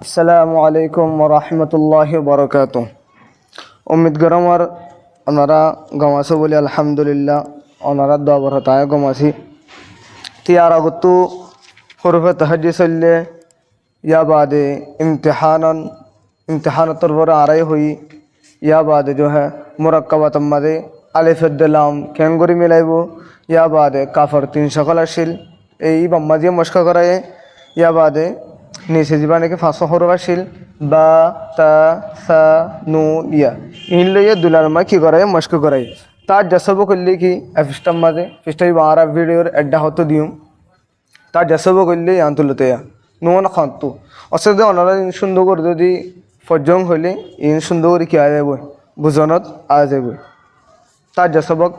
আসসালামু আলাইকুম ওরহমতুল্লাহি বরকাত। উম্মিদ গরমর ওনারা গমাসো বলি আলহামদুলিল্লাহ ওনারা দোয়া হতায় গমাসি তিয়ার আগতু হরফে তাহাজি চললে ইয়া বাদে ইমতিহানতর বড় আড়াই হই ইয়া বাদে মুরাক্কাবাত মাদে আলিফুদ্দলাম কেঙ্গুরি মিলাইব ইয়া বাদে কাফর 300 আসিল এই বাম্মা দিয়ে মস্কা করায় ইয়া বাদে নিচে যাবা নাকি 500 হরফ আসিল বা তা সা নু ইয়া ইন লইয়া দুলার মা কি করায় মস্ক করায় তার জসব করলে কি ফিস্টার মাঝে ফিস্টাই বারা ভিডিওর এড্ডা হতো দিও তার জসব করলে আন্তলতে নুন খান্তু অসুবিধা অনারা ইন সুন্দর করে যদি ফজং হইলে ইন সুন্দর করে কি আ যাব বুঝনত আ যাব তার জসবক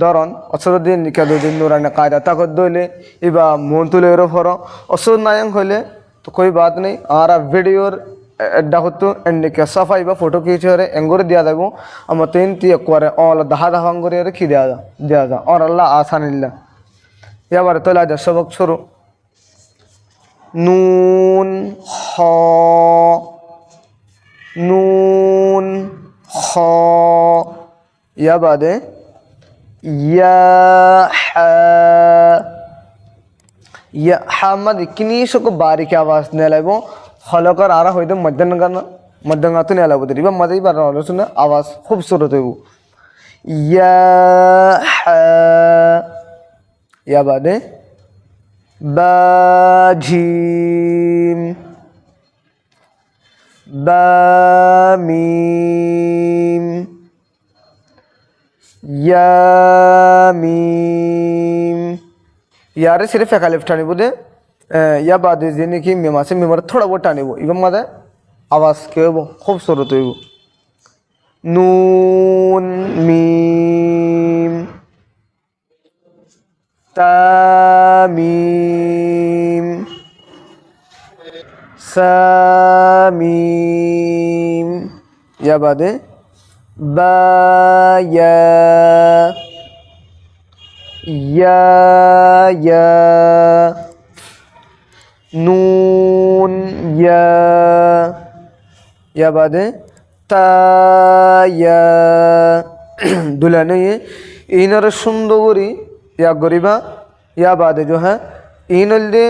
ধরন অসর দিন নিকা দুদিন নুরানি কায়দা তাকত দইলে ইবা মন তুলে ফর অসর নায়ং হইলে তো कोई बात नहीं आरा वीडियोर एड्डा होतो एंडिके सफाई बा फोटो खींचे एंगोर दिया जाबो अम तीन ती एकवारे ऑल दहा अंगोर खी दिया जा और अल्लाह आसान इल्ला या बार तो लाजा सबक शुरू नून ख या बादे या या हामद किनी को बारीक आवाज नेलाइबो हलकर आरा होइदे मध्यंगातु नेलाइबो दिबा मदई बार सुने आवाज खूबसूरत होइबो या बादे बा झीम बा मीम या मीम यार सिर्फ एक अलिफ टानी बोदे या बाद जेने की मीमा से मीमर थोड़ा बहुत टानी बो इबम मादे आवाज के वो खूबसूरत हो नून मीम ता मीम सा मीम या बादे बा या नून या बादे ता या दुलाने ये इनर सुंदरी या गरीबा या बादे इनल्ले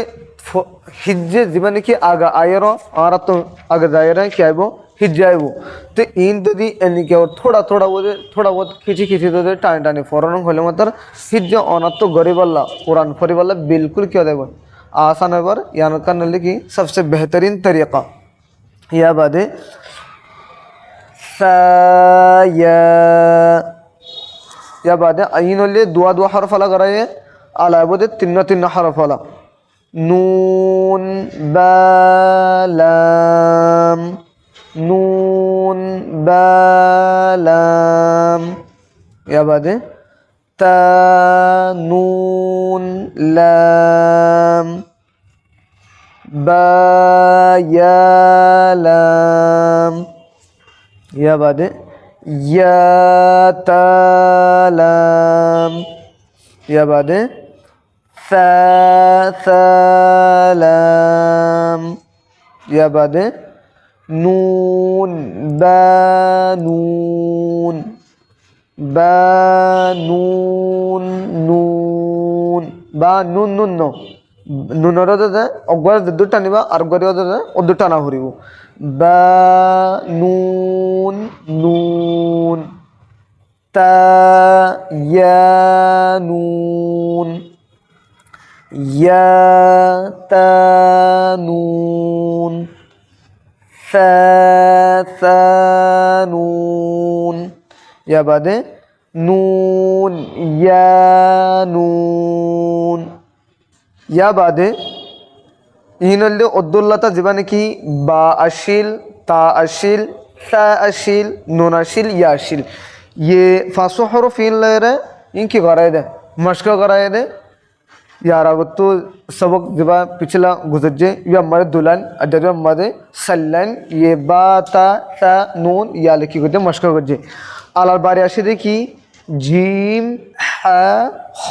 हिज्जे जीवन की आगा आयरो आरा तो आगे जायरा क्या है वो हिज्जे है वो तो इन तो दी एनी क्या और थोड़ा बहुत खींची तो दे टाने फौरन होले मतलब हिज्जे औरत तो गरीब अल्लाह कुरान फरी वाला बिल्कुल क्या दे वो आसान है पर यान करने की सबसे बेहतरीन तरीक़ा या बादे या बादे इनल्ले दुआ हरफ वाला कराए आला बोदे तीन हरफ वाला नून बालाम नून बालाम या बादे ता नून लाम बा या लाम या बादे या ता लाम या बादे सालाम या बादे नून बानून नून बानून नो नूनर अगुआ दू टानिबा और गरीब टाना हरिब बानून नून ता या नून या ता नून सा नून या बादे नून या बादे इनल्ले अब्दुल्लाता जीवाने की बा अशील ता अशील सा अशील नून अशील या अशील ये 500 हरफ इन ले रहे इनकी कराए दे मश्क कराए दे यार तो सबक जब पिछला गुजरजे ये हमारे दुल्हन अजर हमारे सल्लन ये बाता ता नून या लिखी गुजे मश्क गुजे आलार बारी आशिदे की जीम हा ख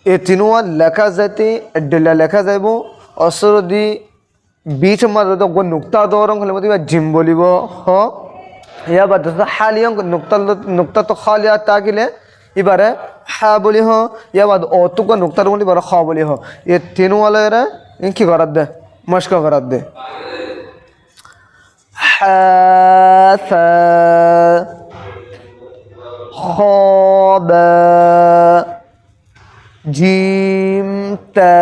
ए तीनों লেখা যাইতে ডেলা লেখা যাইব অসরদি बीच में तो गो नुक्ता दौरंग हले मत जिम बोलिब हो या बाद हालियंग नुक्ता तो खालिया ताकिले इबारे हा बोली हो या बाद ओतु को नुक्ता बोली बारे खा बोली हो ये तीनों वाले रे इनकी गरज दे मश्क गरज दे हासा खाब जीम ता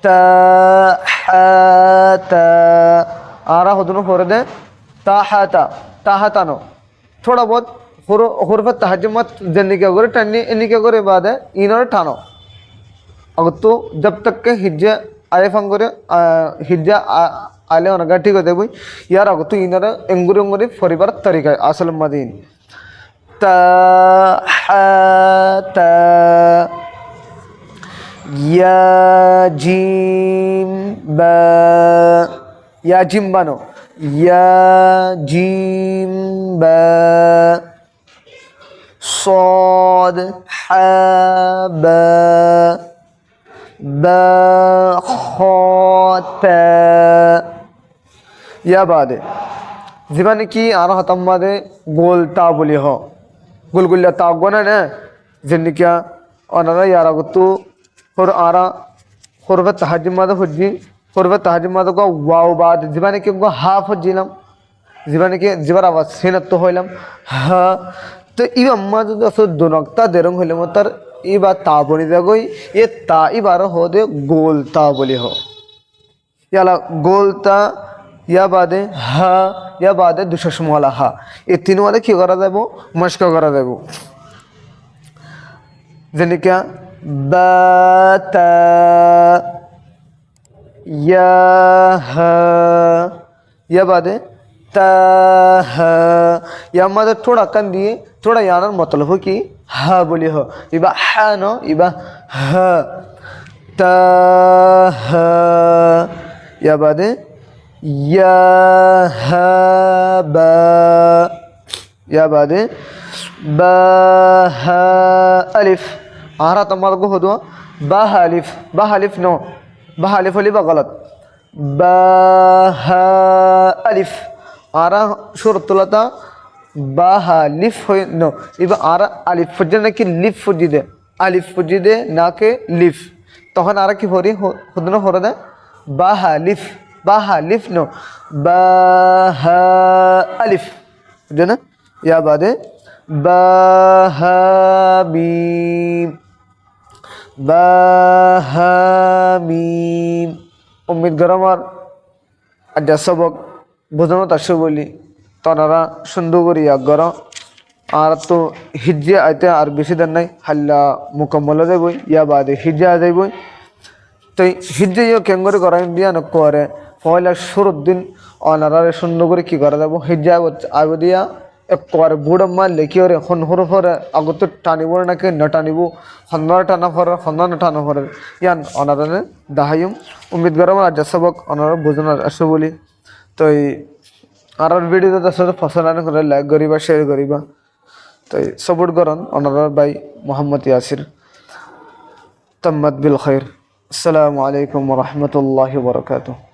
ताहाता आरा हो दोनों हो रहे हैं ताहाता ताहाता नो थोड़ा बहुत हुर्फ तहज्जुमत जन्नी क्या करे टन्नी इन्हीं क्या करे बाद है इन्होंने ठानो अगर तो जब तक के हिज्जा आए फंगोरे हिज्जा आले होना ठीक होते भाई यार अगर तो इन्होंने एंगुरी एंगुरी फरीबार तरीका है असल मदीन ताहाता या जिम बा या जिम बनो या जिम बा صاد حابا با خاتا या बाद जीवन की आरा हतम मादे गोल ता बोली हो गुलगुल्ला ता गोना ने जिन्नी क्या अनरा यारा गुत्तु और आरा खुरबत तहज्जुमाद हुज्जी खुरबत तहज्जुमाद को वाव बाद जीवन की को हाफ हुज्जिलम जीवन की जीवर आवाज सिनत तो होइलम हा तो इब अम्मा तो असो दोनकता देरंग होले मतर इबा ता बोली दे गई ये ता इबार हो दे गोल ता बोली हो याला गोल ता या बादे हा या बादे दुशशम वाला हा ये तीनों वाले क्यों करा देबो मश्क करा देबो जने क्या बाता या हा या बादे ताहा या मदद थोड़ा कन दिए थोड़ा यार मतलब हो कि हा बोली हो इबा हा नो इबा हा ताहा या बादे या हा बा या बादे बा हा अलिफ आरा तमार को हो दो बा अलिफ नो बा अलिफ गलत बा हा अलिफ आरा शुरुतुलता बाहा लिफ हो नो इबा आरा अलिफ फजर ना कि लिफ फजिदे अलिफ फजिदे ना के लिफ तो हन आरा की हो रही खुद ना हो रहा है बाहा लिफ नो बाहा अलिफ जो ना या बादे बाहा मीम उम्मीद गरम और अड्डा सबक बुझानो ताशो बोली तनारा सुंदर करी आगर और तो हिज्जे आते और बेसि दिन नहीं हल्ला मुकम्मल हो जाए या बाद हिज्जे आ जाए तो हिज्जे यो केंगरी करा दिया न करे पहला शुरू दिन अनारा सुंदर करी की करा जाबो हिज्जे आगो दिया एक कर बुढ़ अम्मा लेखी और हन हर फरे आगो तो टानिब ना के न टानिब हन्नर टाना फर हन्नर न टाना फर यान अनारा ने दाहायुम उम्मीद गरम आज सबक अनारा बुझानो आशो बोली तो আর ভিডিও তো আসলে পছন্দ করে লাইক করিবা শেয়ার করিবা তো সাপোর্ট করুন অনারার ভাই মোহাম্মদ ইয়াসির তাম্মাত বিল খাইর আসসালামু আলাইকুম ওয়া রাহমাতুল্লাহি ওয়া বারাকাতুহু।